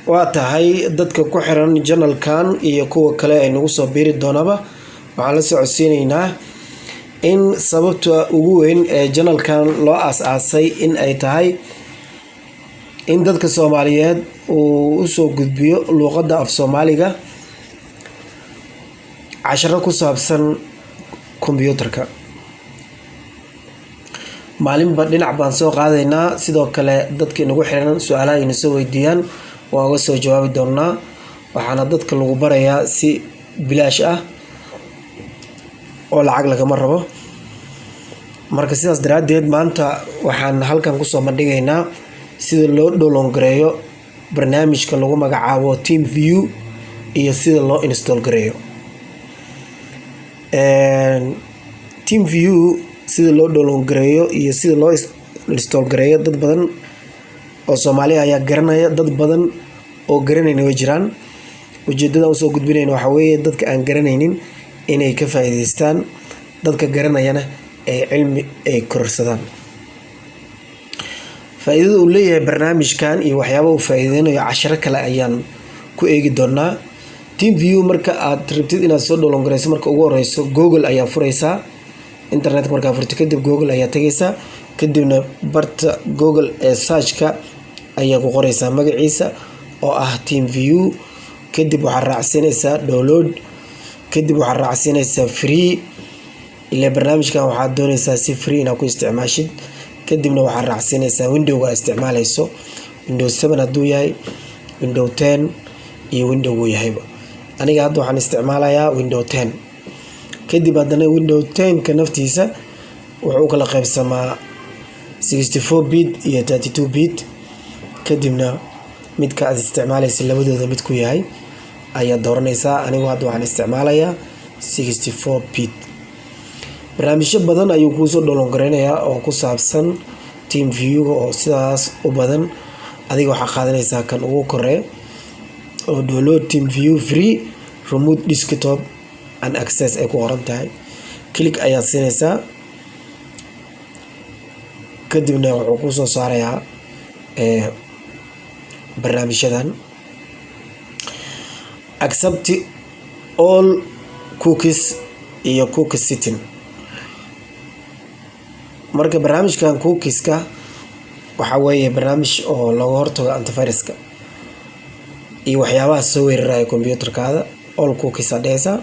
waa tahay dadka ku xiran janalkan iyo kuwa kale ay nagu soo biiri doonaba waxaan la socodsiinaynaa in sababta ugu weyn ee janalkan loo aas-aasay in ay tahay in dadka Soomaaliyeed uu u soo gudbiyo luqadda af Soomaaliga casharo ku saabsan kombiyuutarka. maalinba dhinac baan soo qaadaynaa, sidoo kale dadka inagu xiran su'aalaha ina soo weydiiyaan waa uga soo jawaabi doonaa. waxaana dadka lagu barayaa si bilaash ah oo lacag lagama rabo. marka sidaas daraaddeed maanta waxaan halkan kusoo bandhigaynaa sida loo download gareeyo barnaamijka lagu magacaabo TeamViewer iyo sida loo install gareeyo. TeamViewer sida loo download gareeyo iyo sida loo install gareeyo dad badan oo Soomaali ayaa garanaya, dad badan oo garanayna way jiraan. ujeedada soo gudbinayna waxa weeye dadka aan garanaynin inay ka faa'iideystaan, dadka garanayana ay cilmi ay kororsadaan. faa'iidada uu leeyahay barnaamijkan iyo waxyaabo uu faa'iideynayo casharo kale ayaan ku eegi doonaa. TeamViewer marka aad rabtid inaad soo download gareyso, marka ugu horeyso Google ayaa fureysaa. internet markaa furto kadib Google ayaa tagaysaa, kadibna barta Google ee search-ka ayaa ku qoreysaa magaciisa oo ah TeamViewer. kadib waxaad raacsinaysaa download, kadib waxaad raacsinaysaa free. ilaa barnaamijkan waxaad doonaysaa si free inaad ku isticmaashid. kadibna waxaad raacsinaysaa Windows aad isticmaalayso, Windows 7 hadduu yahay, Windows 10 iyo Windows uu yahayba. aniga hadda waxaan isticmaalayaa Windows 10. kadib haddana Windows 10ka naftiisa wuxuu kala qaybsamaa 64 bit iyo 32 bit. kadibna midka aad isticmaalaysa labadooda mid ku yahay ayaa dooranaysaa. anigu hadda waxaan isticmaalayaa 64 bit. barnaamijyo badan ayuu kuu soo download gareynayaa oo ku saabsan TeamViewer oo sidaas u badan. adiga waxaa qaadanaysaa kan ugu koreeya oo download TeamViewer free remote desktop and access ay ku qoran tahay. click ayaa siinaysaa, kadibna wuxuu ku soo saarayaa barnaamijyadan. accept all cookies iyo cookie setting. marka barnaamijkan cookieska waxa weeye barnaamij oo looga hortago antiviruska iyo waxyaabaha soo weeraraya kombiyuutarkaada. all cookies aad dhehaysaa,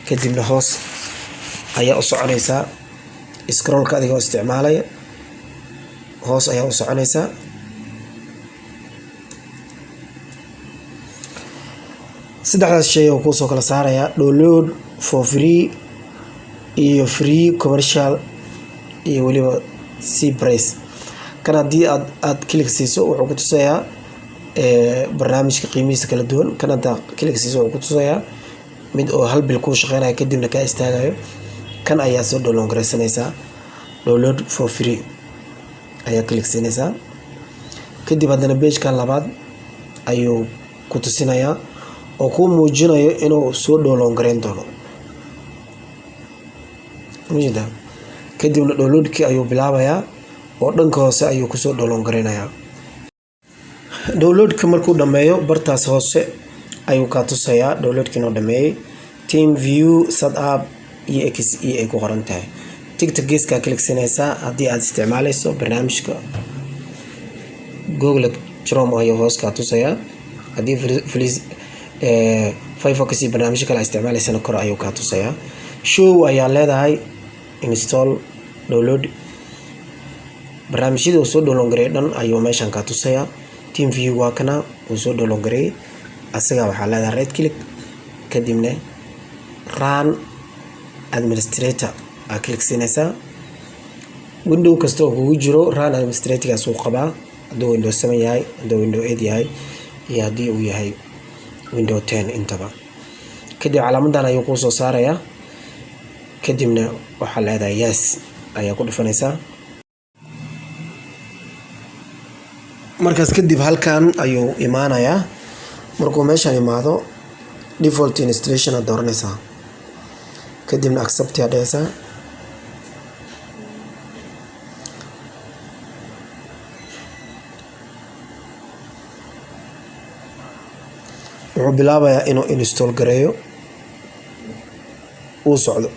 kadibna hoos ayaa u soconaysaa. scrollka adigoo isticmaalaya hoos ayaa u soconaysaa. saddexdaas shay oo kuusoo kala saaraya download for free iyo free commercial iyo weliba C price. kan haddii aad click siiso wuxuu ku tusayaa barnaamijka qiimihiisa kala duwan. kan hadda click siiso wuxuu ku tusayaa mid oo hal bil kuu shaqeynayo kadibna kaa istaagayo. kan ayaa soo download gareysanaysaa, download for free ayaa click siinaysaa. kadib haddana page-kan labaad ayuu ku tusinayaa oo kuu muujinayo inuu soo download gareyn doono. kadibna downloadkii ayuu bilaabayaa oo dhanka hoose ayuu kusoo download gareynayaa. downloadka markuu dhameeyo bartaas hoose ayuu kaa tusayaa downloadkii inuu dhameeyay. TeamViewer setup iyo XE ay ku qoran tahay. tigta geeskaa click siinaysaa haddii aad isticmaalayso barnaamijka Google Chrome ayuu hoos kaa tusayaa. haddii Firefox iyo barnaamijyo kale isticmaalaysana kor ayuu kaa tusayaa. show ayaa leedahay install download. barnaamijyada uu soo download gareeyay dhan ayuu meeshan kaa tusayaa. TeamViewer waa kana uu soo download gareeyay, asaga waxaa leedahay right click, kadibna run administrator aa click siinaysaa. window kasta oo kugu jiro run administrator-gaas uu qabaa, hadduu Windows 7 yahay, hadduu Windows 8 yahay iyo haddii uu yahay Windows 10 intaba. kadib calaamadan ayuu kuu soo saarayaa, kadibna waxaa leedahay yes ayaa ku dhufanaysaa. markaas kadib halkan ayuu imaanayaa. markuu meeshan imaado default installation aad dooranaysaa, kadibna accept aad dhehaysaa. wuxuu bilaabayaa inuu install gareeyo uu socdo.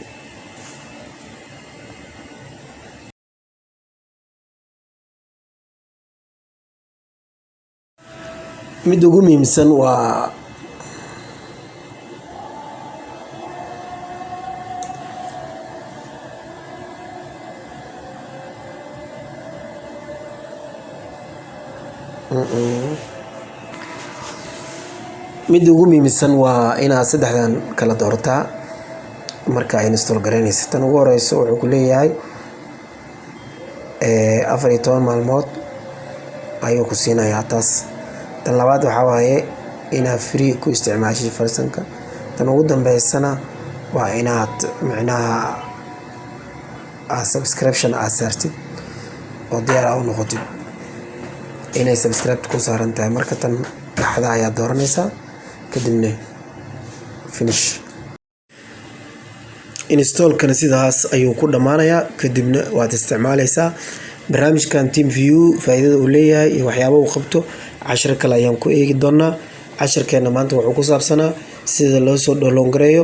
mid ugu muhiimsan waa inaad saddexdan kala doortaa marka install gareynaysa. tan ugu horeyso wuxuu ku leeyahay 14 maalmood ayuu ku siinayaa taas. tan labaad waxaa waaye inaad free ku isticmaashid farsanka. tan ugu dambeysana waa inaad macnaha subscription aad saartid oo diyaar u noqotid inay subscribe ku saaran tahay. marka tan dhaxda ayaa dooranaysaa kadibna finish. installkana sidaas ayuu ku dhamaanayaa kadibna waad isticmaalaysaa. barnaamijkan TeamViewer faa'iidada uu leeyahay iyo waxyaabo uu qabto cashar kale ayaan ku eegi doonaa. casharkeena maanta wuxuu ku saabsanaa sida loo soo download gareeyo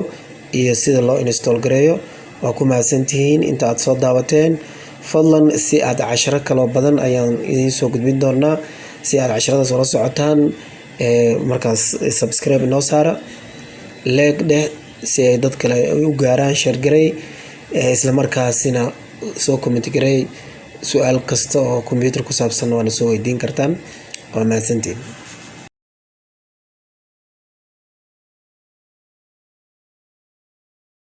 iyo sida loo install gareeyo. waa ku mahadsantihiin inta aad soo daawateen. fadlan si aad casharo kale badan ayaan idiin soo gudbin doonaa. si aad casharadaas ula socotaan markaas subscribe inoo saara, like dheh si ay dad kale u gaaraan, share garey, isla markaasina soo comment garey. su-aal kasta oo computer ku saabsan waana soo weydiin kartaan. waa mahadsantihiin.